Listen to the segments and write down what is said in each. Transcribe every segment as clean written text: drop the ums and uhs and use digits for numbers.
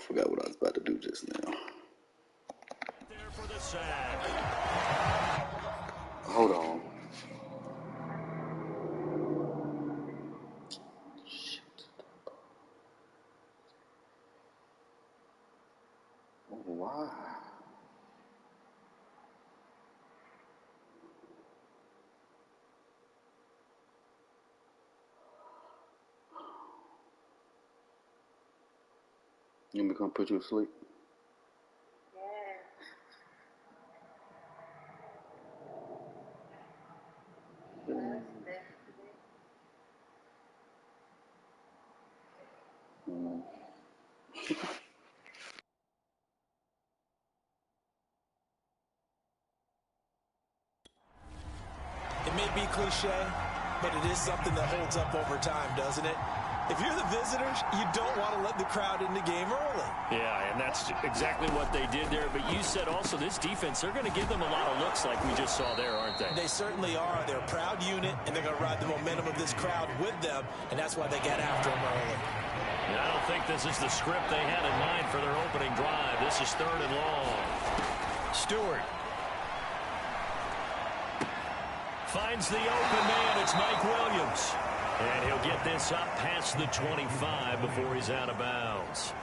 forgot what I was about to do just now. There for the sack. Hold on. Shit. Why? You want me to come put you to sleep? It may be cliche, but it is something that holds up over time, doesn't it? If you're the visitors, you don't want to let the crowd in the game early. Yeah, and that's exactly what they did there. But you said also this defense, they're going to give them a lot of looks like we just saw there, aren't they? They certainly are. They're a proud unit, and they're going to ride the momentum of this crowd with them, and that's why they get after them early. Yeah, I don't think this is the script they had in mind for their opening drive. This is 3rd and long. Stewart finds the open man. It's Mike Williams. And he'll get this up past the 25 before he's out of bounds.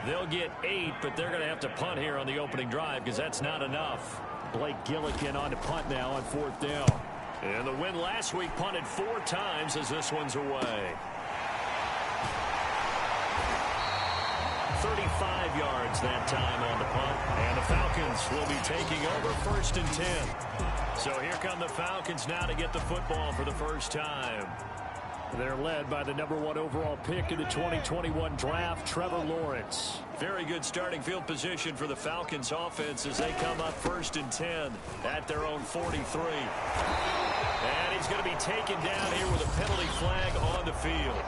They'll get 8, but they're going to have to punt here on the opening drive because that's not enough. Blake Gillikin on to punt now on 4th down. And the win last week punted 4 times as this one's away. 35 yards that time on the punt. And the Falcons will be taking over 1st and 10. So here come the Falcons now to get the football for the first time. They're led by the #1 overall pick in the 2021 draft, Trevor Lawrence. Very good starting field position for the Falcons offense as they come up 1st and 10 at their own 43. And he's going to be taken down here with a penalty flag on the field.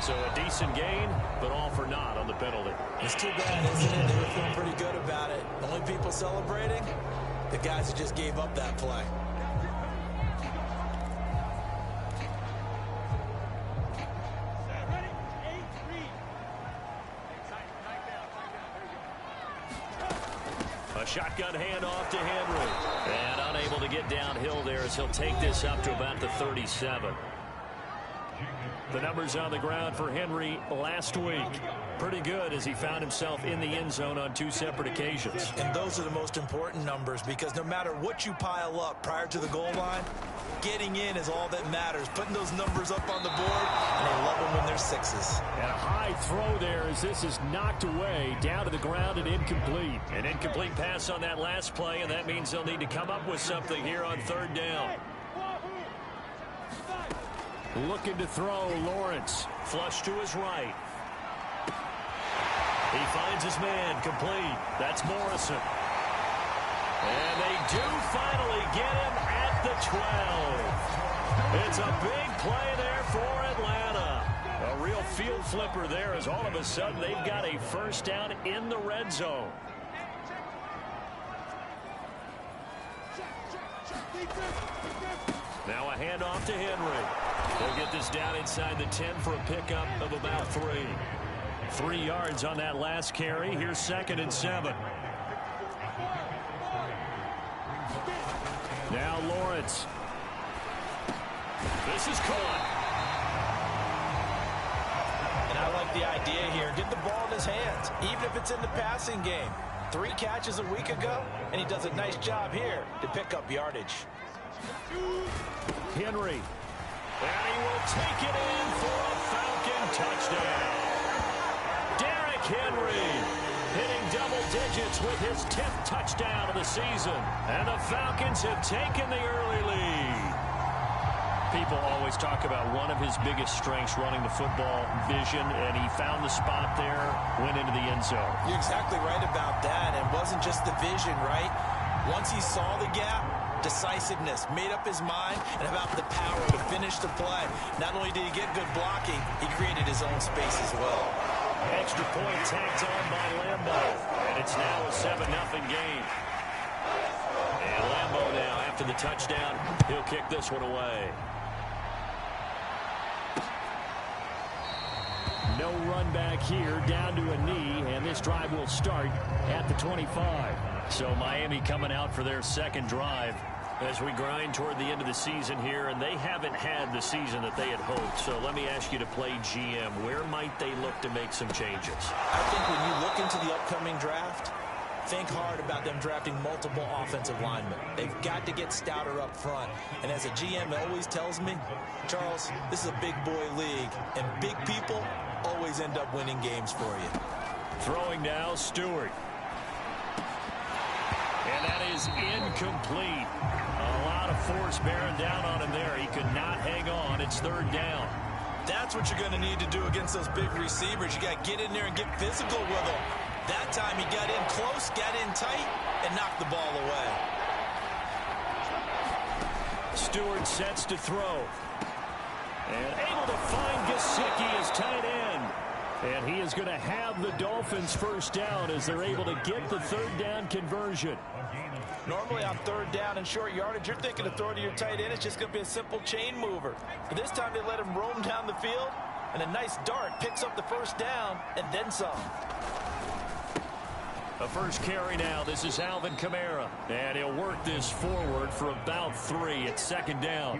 So a decent gain, but all for naught on the penalty. It's too bad, isn't it? They were feeling pretty good about it. Only people celebrating, the guys who just gave up that play. A shotgun handoff to Henry. And unable to get downhill there as he'll take this up to about the 37. The numbers on the ground for Henry last week. Pretty good as he found himself in the end zone on 2 separate occasions. And those are the most important numbers because no matter what you pile up prior to the goal line, getting in is all that matters. Putting those numbers up on the board, and they love them when they're 6s. And a high throw there as this is knocked away, down to the ground and incomplete. An incomplete pass on that last play, and that means they'll need to come up with something here on 3rd down. Looking to throw, Lawrence. Flush to his right. He finds his man, complete. That's Morrison. And they do finally get him at the 12. It's a big play there for Atlanta. A real field flipper there as all of a sudden they've got a 1st down in the red zone. Now a handoff to Henry. They'll get this down inside the 10 for a pickup of about 3. 3 yards on that last carry. Here's 2nd and 7. Now Lawrence. This is caught. And I like the idea here. Get the ball in his hands, even if it's in the passing game. 3 catches a week ago, and he does a nice job here to pick up yardage. Henry. And he will take it in for a Falcon touchdown. Derrick Henry hitting double digits with his 10th touchdown of the season. And the Falcons have taken the early lead. People always talk about one of his biggest strengths running the football, vision, and he found the spot there, went into the end zone. You're exactly right about that. It wasn't just the vision, right? Once he saw the gap, decisiveness, made up his mind, and about the power to finish the play. Not only did he get good blocking, he created his own space as well. Extra point tagged on by Lambo, and it's now a 7-0 game. And Lambo now, after the touchdown, he'll kick this one away. No run back here, down to a knee, and this drive will start at the 25. So Miami coming out for their second drive as we grind toward the end of the season here, and they haven't had the season that they had hoped. So let me ask you to play GM. Where might they look to make some changes? I think when you look into the upcoming draft, think hard about them drafting multiple offensive linemen. They've got to get stouter up front. And as a GM always tells me, Charles, this is a big boy league, and big people always end up winning games for you. Throwing now, Stewart. And that is incomplete. A lot of force bearing down on him there. He could not hang on. It's third down. That's what you're going to need to do against those big receivers. You got to get in there and get physical with them. That time he got in close, got in tight, and knocked the ball away. Stewart sets to throw. And able to find Gesicki as tight end. And he is going to have the Dolphins first down as they're able to get the third down conversion. Normally on third down and short yardage, you're thinking of throwing to your tight end. It's just going to be a simple chain mover. But this time they let him roam down the field, and a nice dart picks up the first down and then some. A first carry now. This is Alvin Kamara. And he'll work this forward for about 3. It's second down.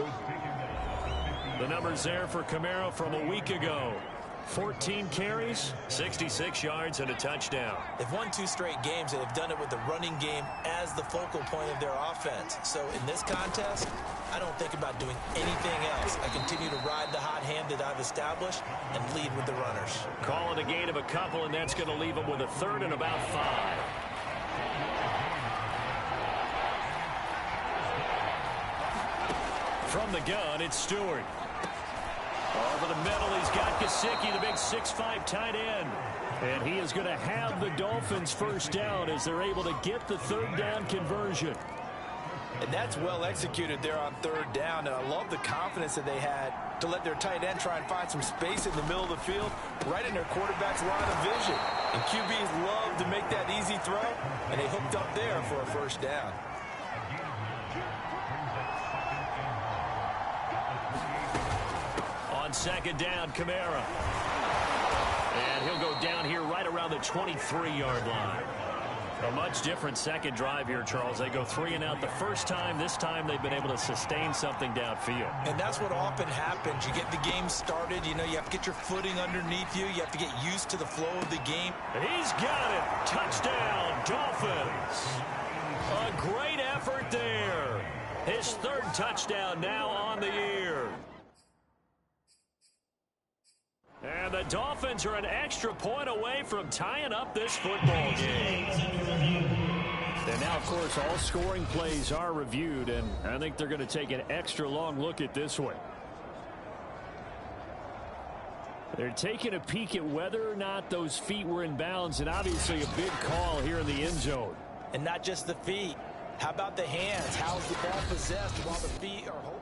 The numbers there for Kamara from a week ago. 14 carries, 66 yards, and a touchdown. They've won 2 straight games, and they've done it with the running game as the focal point of their offense. So in this contest, I don't think about doing anything else. I continue to ride the hot hand that I've established and lead with the runners. Calling a gain of a couple, and that's going to leave them with a third and about 5. From the gun, it's Stewart. Over the middle, he's got Gesicki, the big 6'5" tight end. And he is going to have the Dolphins first down as they're able to get the third down conversion. And that's well executed there on third down. And I love the confidence that they had to let their tight end try and find some space in the middle of the field, right in their quarterback's line of vision. And QBs love to make that easy throw, and they hooked up there for a first down. On second down, Kamara. And he'll go down here right around the 23-yard line. A much different second drive here, Charles. They go 3 and out the first time. This time they've been able to sustain something downfield. And that's what often happens. You get the game started. You know, you have to get your footing underneath you. You have to get used to the flow of the game. He's got it. Touchdown, Dolphins. A great effort there. His third touchdown now on the year. And the Dolphins are an extra point away from tying up this football game. And now, of course, all scoring plays are reviewed, and I think they're going to take an extra long look at this one. They're taking a peek at whether or not those feet were in bounds, and obviously a big call here in the end zone. And not just the feet. How about the hands? How's the ball possessed while the feet are hopefully...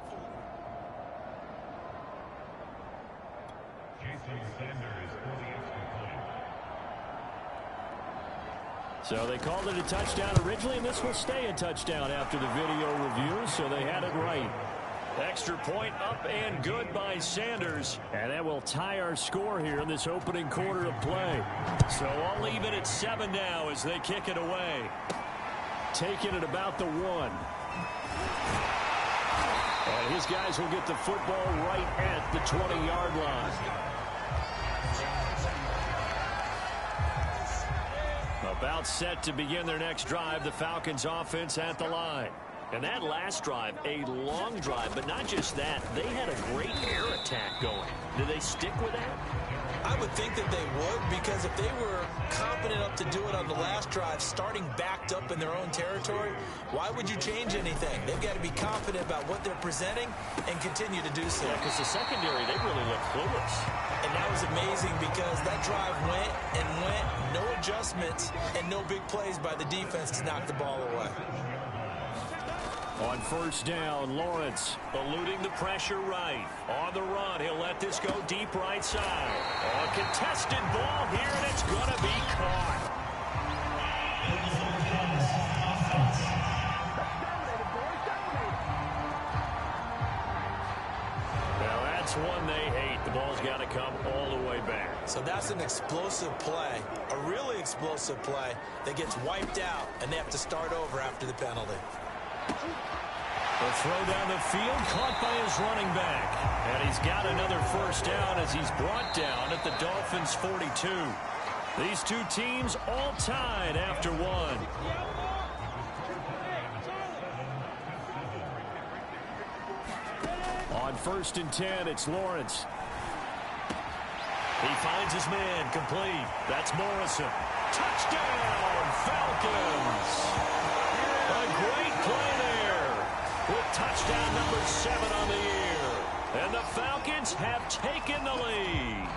So they called it a touchdown originally, and this will stay a touchdown after the video review, so they had it right. Extra point up and good by Sanders, and that will tie our score here in this opening quarter of play. So I'll leave it at 7 now as they kick it away. Taking it about the 1. And his guys will get the football right at the 20-yard line. About set to begin their next drive, the Falcons offense at the line. And that last drive, a long drive, but not just that. They had a great air attack going. Do they stick with that? I would think that they would, because if they were confident enough to do it on the last drive, starting backed up in their own territory, why would you change anything? They've got to be confident about what they're presenting and continue to do so. Yeah, because the secondary, they really look clueless. And that was amazing because that drive went and went, no adjustments, and no big plays by the defense to knock the ball away. On first down, Lawrence eluding the pressure right. On the run, he'll let this go deep right side. A contested ball here, and it's going to be caught. Now that's one they hate. The ball's got to come all the way back. So that's an explosive play, a really explosive play that gets wiped out, and they have to start over after the penalty. The throw down the field, caught by his running back. And he's got another first down as he's brought down at the Dolphins' 42. These two teams all tied after one. On 1st and 10, it's Lawrence. He finds his man, complete. That's Morrison. Touchdown, Falcons! A great play there with touchdown number 7 on the year. And the Falcons have taken the lead.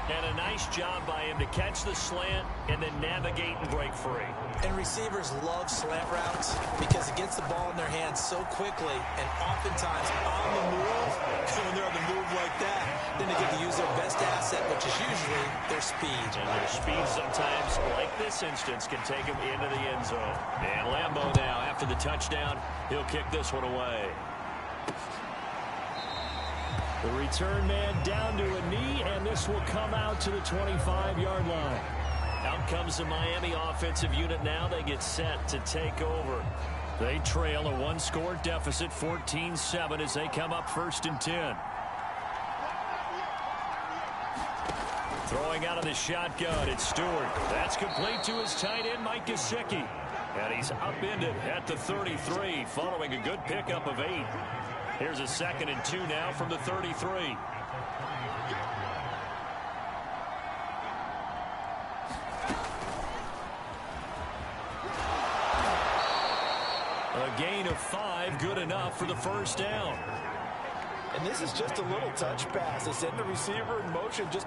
And a nice job by him to catch the slant and then navigate and break free. And receivers love slant routes because it gets the ball in their hands so quickly and oftentimes on the move. When they're on the move like that, then they get to use their best asset, which is usually their speed. And their speed sometimes, like this instance, can take them into the end zone. And Lambeau now, after the touchdown, he'll kick this one away. The return man down to a knee, and this will come out to the 25-yard line. Out comes the Miami offensive unit now. They get set to take over. They trail a one-score deficit, 14-7, as they come up 1st and 10. Throwing out of the shotgun, it's Stewart. That's complete to his tight end, Mike Gesicki. And he's upended at the 33, following a good pickup of 8. Here's a 2nd and 2 now from the 33. A gain of 5, good enough for the first down. And this is just a little touch pass. They send the receiver in motion just